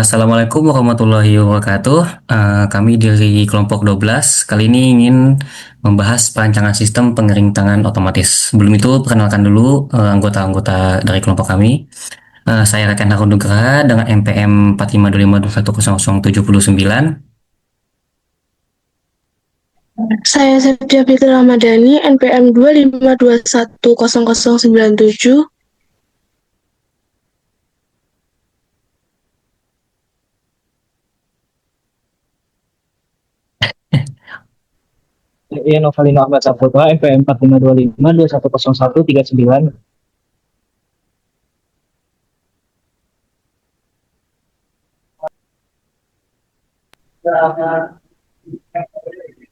Assalamualaikum warahmatullahi wabarakatuh. Kami dari kelompok 12 kali ini ingin membahas perancangan sistem pengering tangan otomatis. Sebelum itu, perkenalkan dulu anggota-anggota dari kelompok kami. Saya Rekan Harun Nugraha dengan NPM 4525210079. Saya Septia Fitri Ramadhani, NPM 25210097. Iya, Novalino Ahmad Saputra, NPM 4525210139.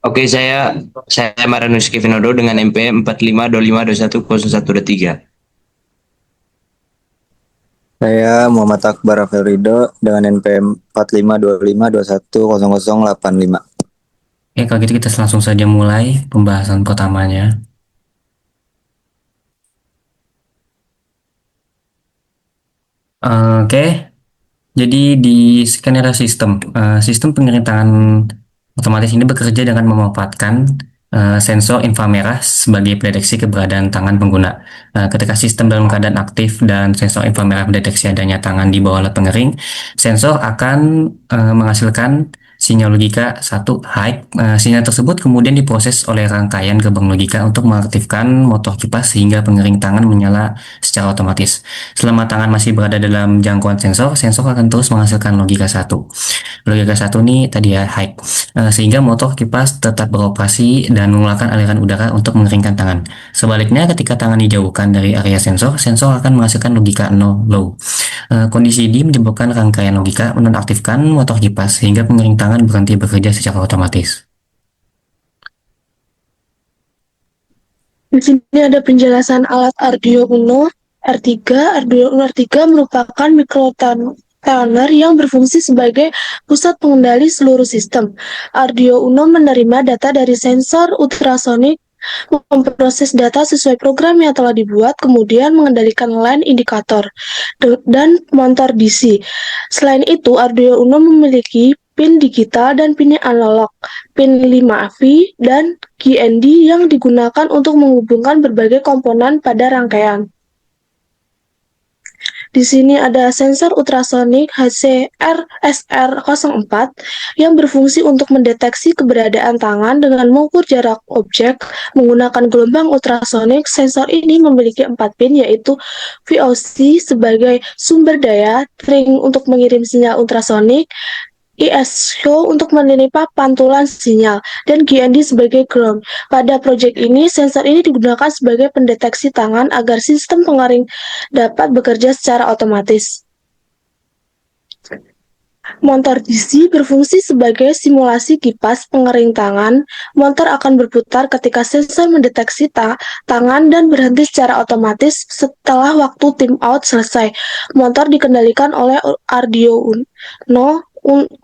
Oke, saya Maranus Kevinodo dengan MP 4525210123. Saya Muhammad Akbar Aferido dengan NPM 4525210085. Oke, kalau gitu kita langsung saja mulai pembahasan pertamanya. Oke, jadi di skenario sistem, sistem pengerintangan otomatis ini bekerja dengan memanfaatkan sensor inframerah sebagai prediksi keberadaan tangan pengguna. Ketika sistem dalam keadaan aktif dan sensor inframerah mendeteksi adanya tangan di bawah alat pengering, sensor akan menghasilkan sinyal logika satu high. Sinyal tersebut kemudian diproses oleh rangkaian gerbang logika untuk mengaktifkan motor kipas sehingga pengering tangan menyala secara otomatis. Selama tangan masih berada dalam jangkauan sensor, sensor akan terus menghasilkan logika satu. Logika satu ini tadi ya high, sehingga motor kipas tetap beroperasi dan mengeluarkan aliran udara untuk mengeringkan tangan. Sebaliknya, ketika tangan dijauhkan dari area sensor, sensor akan menghasilkan logika 0 low. Kondisi ini menyebabkan rangkaian logika menonaktifkan motor kipas sehingga pengering tangan berhenti bekerja secara otomatis. Di sini ada penjelasan alat Arduino Uno R3. Arduino Uno R3 merupakan microcontroller yang berfungsi sebagai pusat pengendali seluruh sistem. Arduino Uno menerima data dari sensor ultrasonik, memproses data sesuai program yang telah dibuat, kemudian mengendalikan line indikator dan motor DC. Selain itu, Arduino Uno memiliki pin digital dan pin analog, pin 5V dan GND yang digunakan untuk menghubungkan berbagai komponen pada rangkaian. Di sini ada sensor ultrasonik HCR-SR04 yang berfungsi untuk mendeteksi keberadaan tangan dengan mengukur jarak objek menggunakan gelombang ultrasonik. Sensor ini memiliki 4 pin, yaitu VOC sebagai sumber daya, ring untuk mengirim sinyal ultrasonik, ISO untuk menerima pantulan sinyal, dan GND sebagai ground. Pada proyek ini, sensor ini digunakan sebagai pendeteksi tangan agar sistem pengering dapat bekerja secara otomatis. Motor DC berfungsi sebagai simulasi kipas pengering tangan. Motor akan berputar ketika sensor mendeteksi tangan dan berhenti secara otomatis setelah waktu timeout selesai. Motor dikendalikan oleh Arduino Uno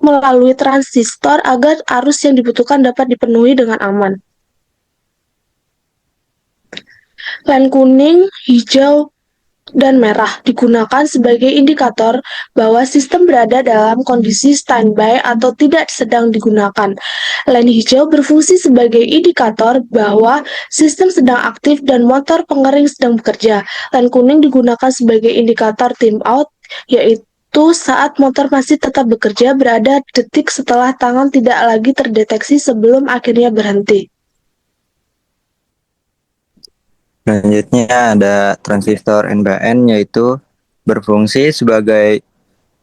melalui transistor agar arus yang dibutuhkan dapat dipenuhi dengan aman. Line kuning, hijau, dan merah digunakan sebagai indikator bahwa sistem berada dalam kondisi standby atau tidak sedang digunakan. Line hijau berfungsi sebagai indikator bahwa sistem sedang aktif dan motor pengering sedang bekerja. Line kuning digunakan sebagai indikator timeout, yaitu saat motor masih tetap bekerja berada detik setelah tangan tidak lagi terdeteksi sebelum akhirnya berhenti. Selanjutnya ada transistor NPN, yaitu berfungsi sebagai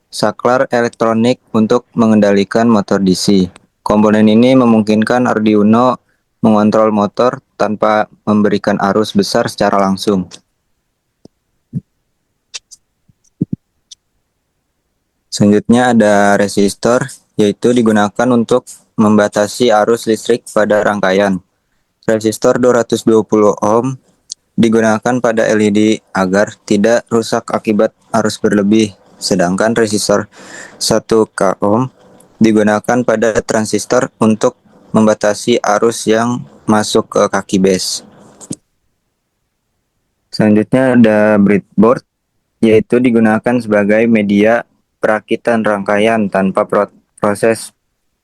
saklar elektronik untuk mengendalikan motor DC. Komponen ini memungkinkan Arduino mengontrol motor tanpa memberikan arus besar secara langsung. Selanjutnya ada resistor, yaitu digunakan untuk membatasi arus listrik pada rangkaian. Resistor 220 ohm digunakan pada LED agar tidak rusak akibat arus berlebih, sedangkan resistor 1 ohm digunakan pada transistor untuk membatasi arus yang masuk ke kaki base. Selanjutnya ada breadboard, yaitu digunakan sebagai media perakitan rangkaian tanpa proses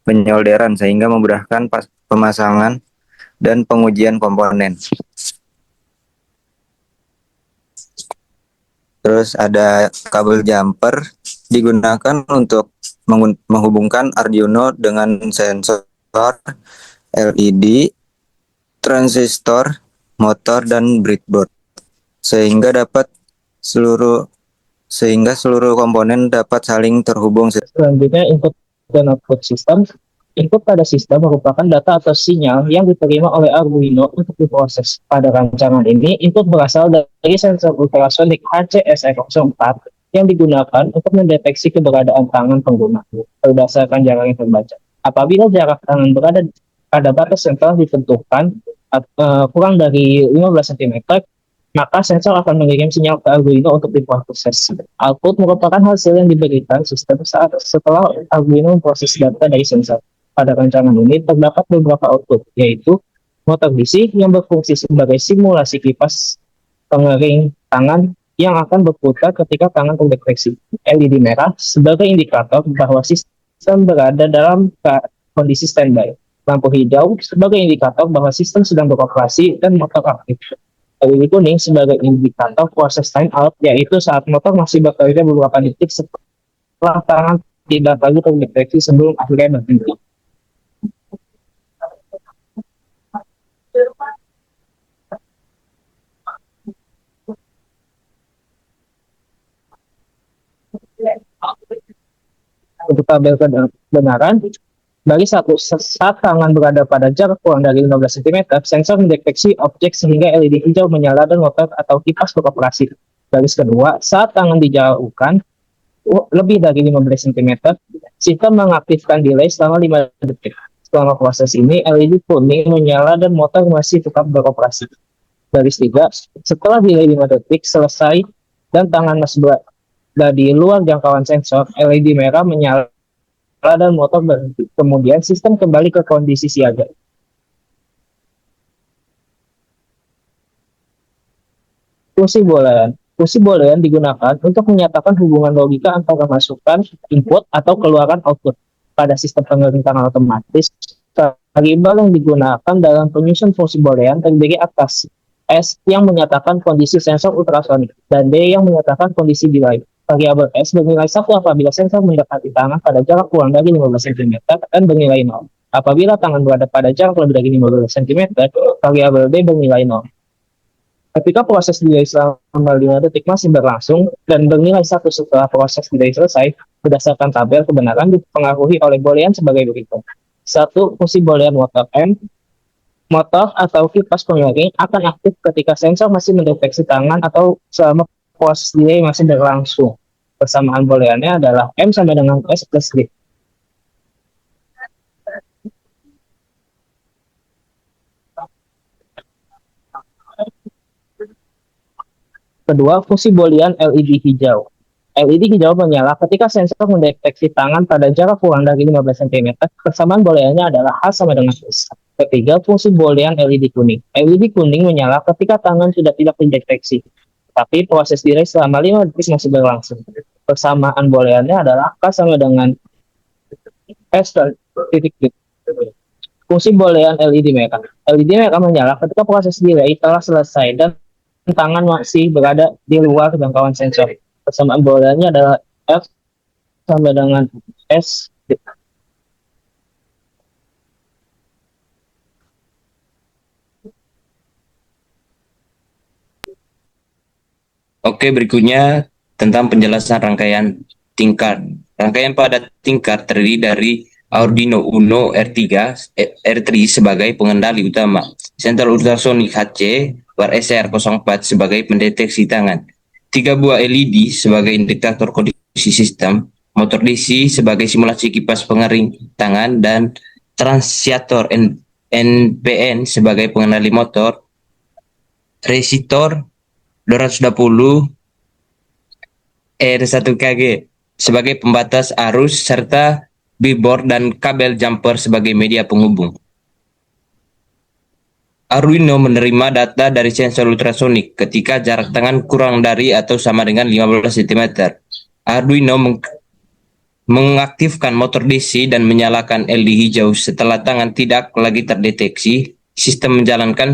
penyolderan sehingga memudahkan pemasangan dan pengujian komponen. Terus ada kabel jumper digunakan untuk menghubungkan Arduino dengan sensor, LED, transistor, motor, dan breadboard sehingga seluruh komponen dapat saling terhubung. Selanjutnya, input dan output sistem. Input pada sistem merupakan data atau sinyal yang diterima oleh Arduino untuk diproses. Pada rancangan ini, input berasal dari sensor ultrasonik HCSR04 yang digunakan untuk mendeteksi keberadaan tangan pengguna berdasarkan jarak yang terbaca. Apabila jarak tangan berada pada batas yang telah ditentukan kurang dari 15 cm, maka sensor akan mengirim sinyal ke Arduino untuk diproses. Output merupakan hasil yang diberikan sistem setelah Arduino memproses data dari sensor. Pada rancangan ini terdapat beberapa output, yaitu motor DC yang berfungsi sebagai simulasi kipas pengering tangan yang akan berputar ketika tangan terdeteksi. LED merah sebagai indikator bahwa sistem berada dalam kondisi standby. Lampu hijau sebagai indikator bahwa sistem sedang beroperasi dan motor aktif. LED kuning sebagai indikator proses time out, yaitu saat motor masih bekerja beberapa detik setelah tangan tidak lagi terdeteksi sebelum akhirnya berhenti. Untuk tabel kebenaran, bagi saat tangan berada pada jarak kurang dari 15 cm, sensor mendeteksi objek sehingga LED hijau menyala dan motor atau kipas beroperasi. Garis kedua, saat tangan dijauhkan lebih dari 15 cm, sistem mengaktifkan delay selama 5 detik. Selama proses ini, LED kuning menyala dan motor masih tetap beroperasi. Garis 3, setelah delay 5 detik selesai dan tangan masih berada di luar jangkauan sensor, LED merah menyala dan motor berhenti. Kemudian sistem kembali ke kondisi siaga. Fungsi boolean. Fungsi boolean digunakan untuk menyatakan hubungan logika antara masukan input atau keluaran output. Pada sistem pengering tangan otomatis, variabel yang digunakan dalam penyusun fungsi boolean terdiri atas S yang menyatakan kondisi sensor ultrasonik dan D yang menyatakan kondisi delay. Variabel S bernilai 1 apabila sensor mendekati tangan pada jarak kurang dari 15 cm dan bernilai 0. Apabila tangan berada pada jarak lebih dari 15 cm, variabel D bernilai 0. Ketika proses delay selama 5 detik masih berlangsung dan bernilai 1 setelah proses delay selesai, berdasarkan tabel kebenaran dipengaruhi oleh boolean sebagai berikut. 1. Fungsi boolean motor M. Motor atau kipas pengering akan aktif ketika sensor masih mendeteksi tangan atau selama proses delay masih berlangsung. Persamaan booleannya adalah M sama dengan S plus D. Kedua, fungsi boolean LED hijau. LED hijau menyala ketika sensor mendeteksi tangan pada jarak kurang dari 15 cm. Persamaan booleannya adalah H sama dengan S. Ketiga, fungsi boolean LED kuning. LED kuning menyala ketika tangan sudah tidak terdeteksi, tapi proses delay selama 5 detik masih berlangsung. Persamaan booleannya adalah K sama dengan S titik. Fungsi boolean LED merah. LED merah menyala ketika proses delay telah selesai dan tangan masih berada di luar jangkauan sensor. Persamaan booleannya adalah F sama dengan S. Oke, berikutnya tentang penjelasan rangkaian tingkat. Rangkaian pada tingkat terdiri dari Arduino Uno R3 sebagai pengendali utama, sensor ultrasonik HC SR04 sebagai pendeteksi tangan, 3 buah LED sebagai indikator kondisi sistem, motor DC sebagai simulasi kipas pengering tangan, dan transiator NPN sebagai pengendali motor, resistor 220 R1KG sebagai pembatas arus, serta breadboard dan kabel jumper sebagai media penghubung. Arduino menerima data dari sensor ultrasonik ketika jarak tangan kurang dari atau sama dengan 15 cm. Arduino mengaktifkan motor DC dan menyalakan LED hijau setelah tangan tidak lagi terdeteksi. Sistem menjalankan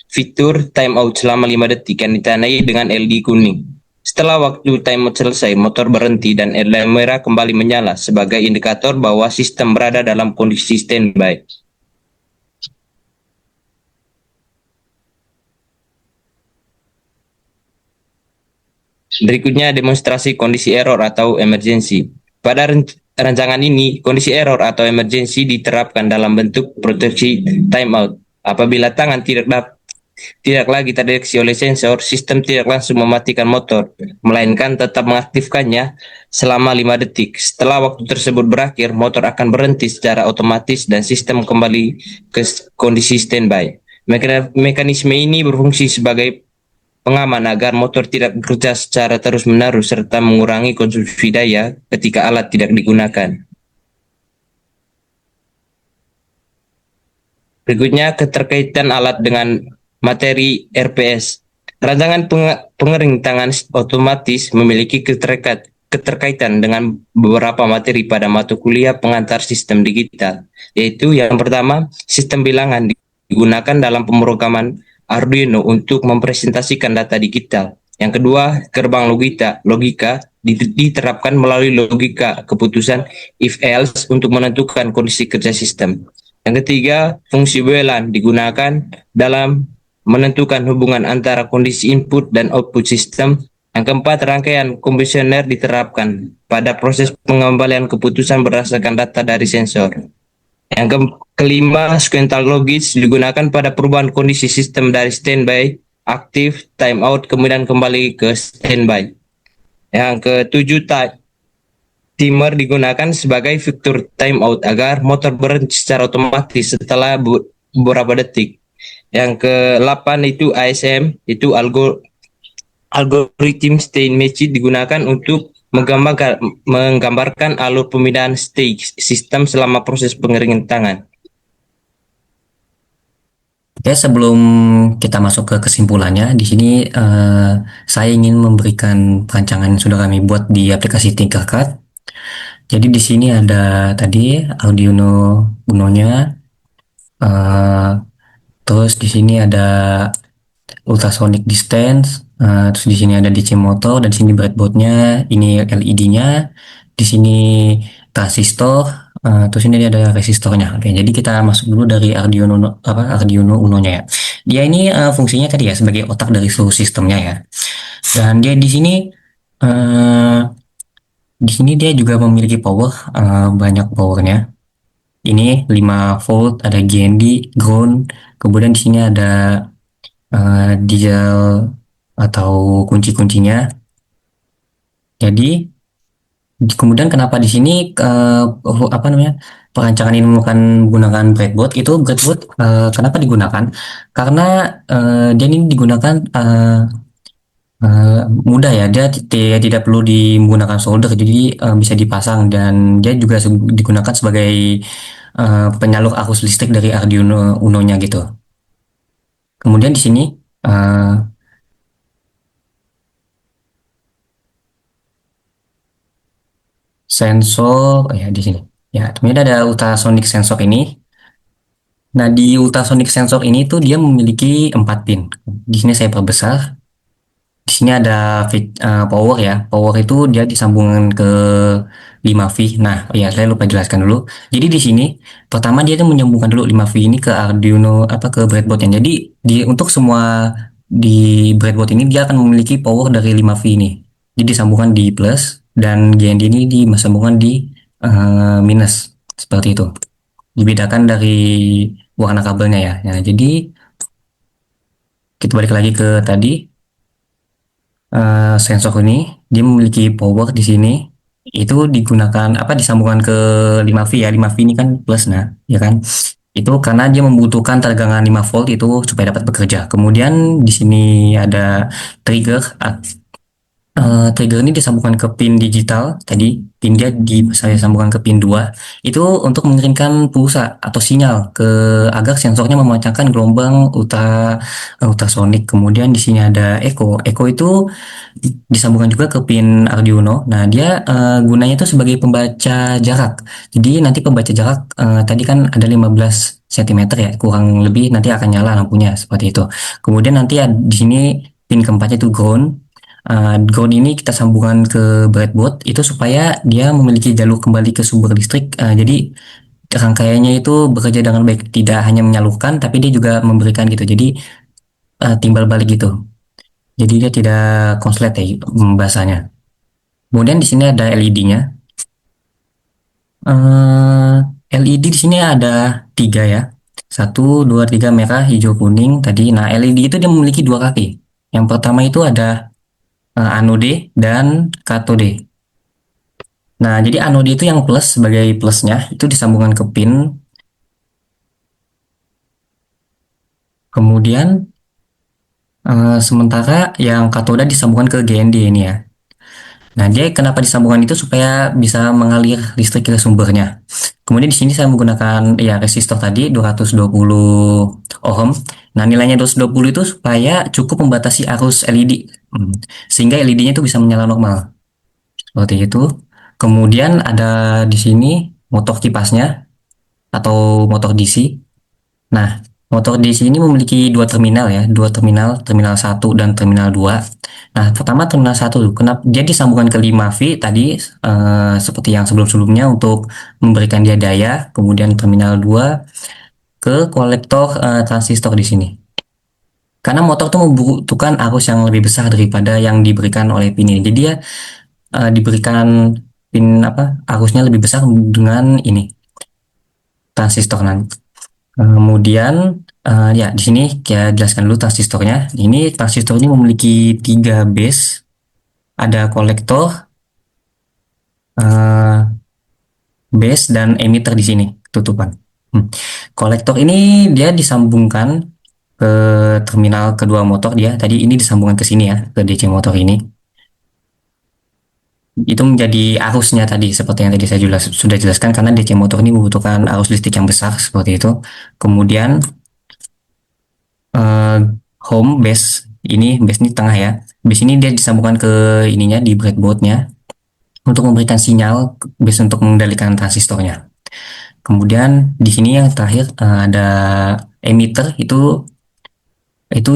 fitur timeout selama 5 detik yang ditandai dengan LED kuning. Setelah waktu timeout selesai, motor berhenti dan LED merah kembali menyala sebagai indikator bahwa sistem berada dalam kondisi standby. Berikutnya demonstrasi kondisi error atau emergency. Pada rancangan ini, kondisi error atau emergency diterapkan dalam bentuk proteksi timeout. Apabila tangan tidak lagi terdeteksi oleh sensor, sistem tidak langsung mematikan motor, melainkan tetap mengaktifkannya selama 5 detik. Setelah waktu tersebut berakhir, motor akan berhenti secara otomatis dan sistem kembali ke kondisi standby. Mekanisme ini berfungsi sebagai pengaman agar motor tidak bekerja secara terus-menerus serta mengurangi konsumsi daya ketika alat tidak digunakan. Berikutnya, keterkaitan alat dengan materi RPS. Rancangan pengering tangan otomatis memiliki keterkaitan dengan beberapa materi pada mata kuliah pengantar sistem digital, yaitu yang pertama, sistem bilangan digunakan dalam pemrograman Arduino untuk mempresentasikan data digital. Yang kedua, gerbang logika diterapkan melalui logika keputusan if-else untuk menentukan kondisi kerja sistem. Yang ketiga, fungsi WLAN digunakan dalam menentukan hubungan antara kondisi input dan output sistem. Yang keempat, rangkaian komisioner diterapkan pada proses pengembalian keputusan berdasarkan data dari sensor. Yang kelima, sequential logis digunakan pada perubahan kondisi sistem dari standby, aktif, timeout, kemudian kembali ke standby. Yang ketujuh, timer digunakan sebagai fitur timeout agar motor berhenti secara otomatis setelah beberapa detik. Yang ke-8 itu ASM, itu algoritma state machine digunakan untuk menggambarkan alur pemindahan state sistem selama proses pengeringan tangan. Oke, sebelum kita masuk ke kesimpulannya, di sini saya ingin memberikan perancangan yang sudah kami buat di aplikasi Tinkercad. Jadi di sini ada tadi Arduino Uno-nya, terus di sini ada ultrasonic distance, terus di sini ada DC motor, dan di sini breadboardnya, ini LED-nya, di sini transistor, terus ini ada resistornya. Oke, jadi kita masuk dulu dari Arduino Uno-nya ya. Dia ini fungsinya tadi ya sebagai otak dari seluruh sistemnya ya. Dan dia di sini dia juga memiliki power, banyak powernya. Ini 5 volt, ada GND, ground, kemudian di sini ada diesel atau kunci-kuncinya. Jadi kemudian kenapa di sini perancangan ini menggunakan breadboard? Itu breadboard kenapa digunakan? Karena dia ini digunakan mudah ya, dia tidak perlu menggunakan solder, jadi bisa dipasang, dan dia juga digunakan sebagai penyalur arus listrik dari Arduino Uno-nya gitu. Kemudian di sini sensor ya di sini. Ya, kemudian ada ultrasonic sensor ini. Nah, di ultrasonic sensor ini tuh dia memiliki 4 pin. Di sini saya perbesar. Di sini ada power ya. Power itu dia disambungkan ke 5V. Nah, ya saya lupa jelaskan dulu. Jadi di sini pertama dia tuh menyambungkan dulu 5V ini ke Arduino ke breadboardnya. Jadi untuk semua di breadboard ini dia akan memiliki power dari 5V ini. Jadi disambungkan di plus, dan GND ini disambungkan di minus seperti itu. Dibedakan dari warna kabelnya ya. Nah, jadi kita balik lagi ke tadi. Sensor ini dia memiliki power di sini, itu digunakan disambungkan ke 5V ya. 5V ini kan plus, nah ya kan, itu karena dia membutuhkan tegangan 5 volt itu supaya dapat bekerja. Kemudian di sini ada trigger Trigger ini disambungkan ke pin digital tadi, pin dia saya sambungkan ke pin 2 itu untuk mengirimkan pulsa atau sinyal ke agar sensornya memancarkan gelombang ultrasonik. Kemudian di sini ada echo. Echo itu disambungkan juga ke pin Arduino. Nah, dia gunanya itu sebagai pembaca jarak. Jadi nanti pembaca jarak tadi kan ada 15 cm ya, kurang lebih nanti akan nyala lampunya seperti itu. Kemudian nanti di sini pin keempatnya itu ground. Ground ini kita sambungkan ke breadboard itu supaya dia memiliki jalur kembali ke sumber listrik. Jadi rangkaiannya itu bekerja dengan baik, tidak hanya menyalurkan tapi dia juga memberikan gitu. Jadi timbal balik gitu. Jadi dia tidak konslet ya bahasanya. Kemudian di sini ada LED-nya. LED di sini ada tiga ya. Satu, dua, tiga, merah, hijau, kuning tadi. Nah, LED itu dia memiliki dua kaki. Yang pertama itu ada anode dan katode. Nah, jadi anode itu yang plus sebagai plusnya itu disambungkan ke pin. Kemudian sementara yang katoda disambungkan ke GND ini ya. Nah, dia kenapa disambungkan itu supaya bisa mengalir listrik ke sumbernya. Kemudian di sini saya menggunakan ya resistor tadi 220 ohm. Nah, nilainya 220 itu supaya cukup membatasi arus LED. Sehingga LED-nya itu bisa menyala normal. Seperti itu. Kemudian ada di sini motor kipasnya atau motor DC. Nah, motor DC ini memiliki dua terminal ya, dua terminal, terminal satu dan terminal 2. Nah, pertama terminal satu, kenapa dia disambungkan ke 5V tadi seperti yang sebelum-sebelumnya untuk memberikan dia daya, kemudian terminal 2 ke kolektor transistor di sini. Karena motor itu membutuhkan arus yang lebih besar daripada yang diberikan oleh pin ini. Jadi dia diberikan pin apa arusnya lebih besar dengan ini transistor nanti. Kemudian ya di sini kita jelaskan dulu transistornya. Ini transistor ini memiliki tiga base, ada kolektor, eh, base dan emitter di sini tutupan. Kolektor ini dia disambungkan ke terminal kedua motor dia. Tadi ini disambungkan ke sini ya ke DC motor ini. Itu menjadi arusnya tadi seperti yang tadi saya sudah jelaskan karena DC motor ini membutuhkan arus listrik yang besar seperti itu. Kemudian eh, home base ini tengah ya. Base ini dia disambungkan ke ininya di breadboardnya untuk memberikan sinyal base untuk mengendalikan transistornya. Kemudian di sini yang terakhir ada emitter itu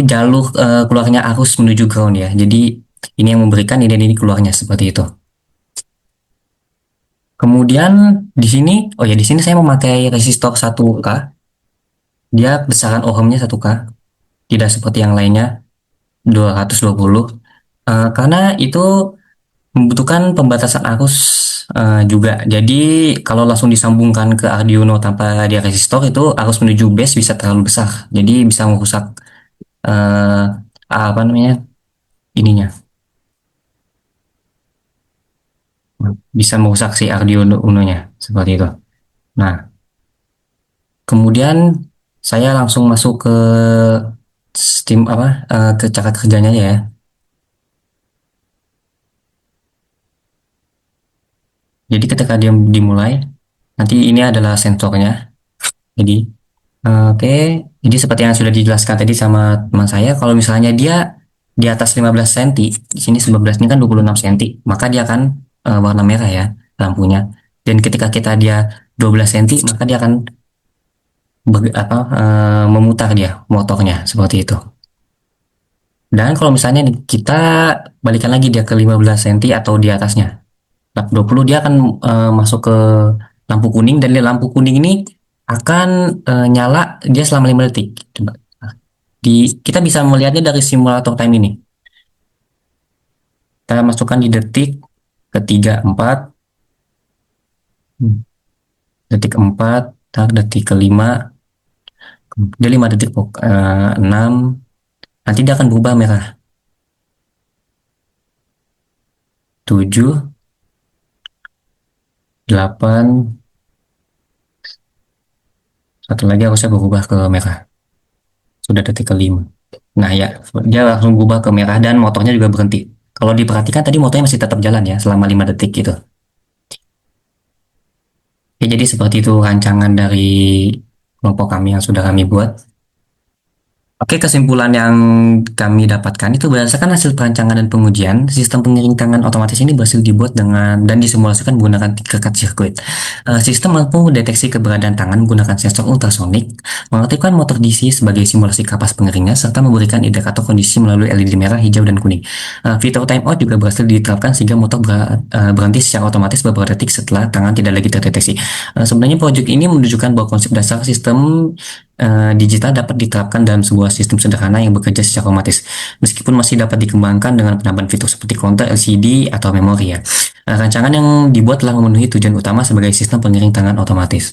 jalur keluarnya arus menuju ground ya. Jadi ini yang memberikan ini keluarnya seperti itu. Kemudian di sini, oh ya di sini saya memakai resistor 1K. Dia besaran ohmnya 1K, tidak seperti yang lainnya 220. Karena itu membutuhkan pembatasan arus juga. Jadi kalau langsung disambungkan ke Arduino tanpa dia resistor itu arus menuju base bisa terlalu besar. Jadi bisa merusak apa namanya ininya, bisa merusak si Arduino-nya seperti itu. Nah, kemudian saya langsung masuk ke Steam ke cara kerjanya ya. Jadi ketika dia dimulai, nanti ini adalah sensornya. Jadi oke, jadi seperti yang sudah dijelaskan tadi sama teman saya, kalau misalnya dia di atas 15 cm, di sini 19 ini kan 26 cm, maka dia akan warna merah ya lampunya. Dan ketika kita dia 12 cm, maka dia akan memutar dia motornya seperti itu. Dan kalau misalnya kita balikan lagi dia ke 15 cm atau di atasnya, 20 dia akan masuk ke lampu kuning dan lampu kuning ini akan nyala dia selama 5 detik. Coba. Kita bisa melihatnya dari simulator time ini. Kita masukkan di detik ketiga 4, detik 4, detik kelima, dia 5 detik 6, nanti dia akan berubah merah. 7, 8, satu lagi harusnya berubah ke merah. Sudah detik kelima. Nah ya, dia langsung berubah ke merah dan motornya juga berhenti. Kalau diperhatikan tadi motornya masih tetap jalan ya selama 5 detik gitu. Ya, jadi seperti itu rancangan dari kelompok kami yang sudah kami buat. Oke, kesimpulan yang kami dapatkan itu berdasarkan hasil perancangan dan pengujian, sistem pengiring tangan otomatis ini berhasil dibuat dengan dan disimulasikan menggunakan tingkat sirkuit. Sistem mampu mendeteksi keberadaan tangan menggunakan sensor ultrasonik, mengaktifkan motor DC sebagai simulasi kapas pengeringan, serta memberikan indikator kondisi melalui LED merah, hijau, dan kuning. Fitur timeout juga berhasil diterapkan sehingga motor berhenti secara otomatis beberapa detik setelah tangan tidak lagi terdeteksi. Sebenarnya proyek ini menunjukkan bahwa konsep dasar sistem digital dapat diterapkan dalam sebuah sistem sederhana yang bekerja secara otomatis, meskipun masih dapat dikembangkan dengan penambahan fitur seperti counter, LCD, atau memori ya. Rancangan yang dibuat telah memenuhi tujuan utama sebagai sistem pengiring tangan otomatis.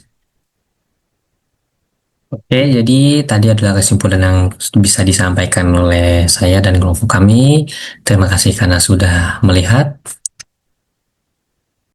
Oke, jadi tadi adalah kesimpulan yang bisa disampaikan oleh saya dan kelompok kami. Terima kasih karena sudah melihat.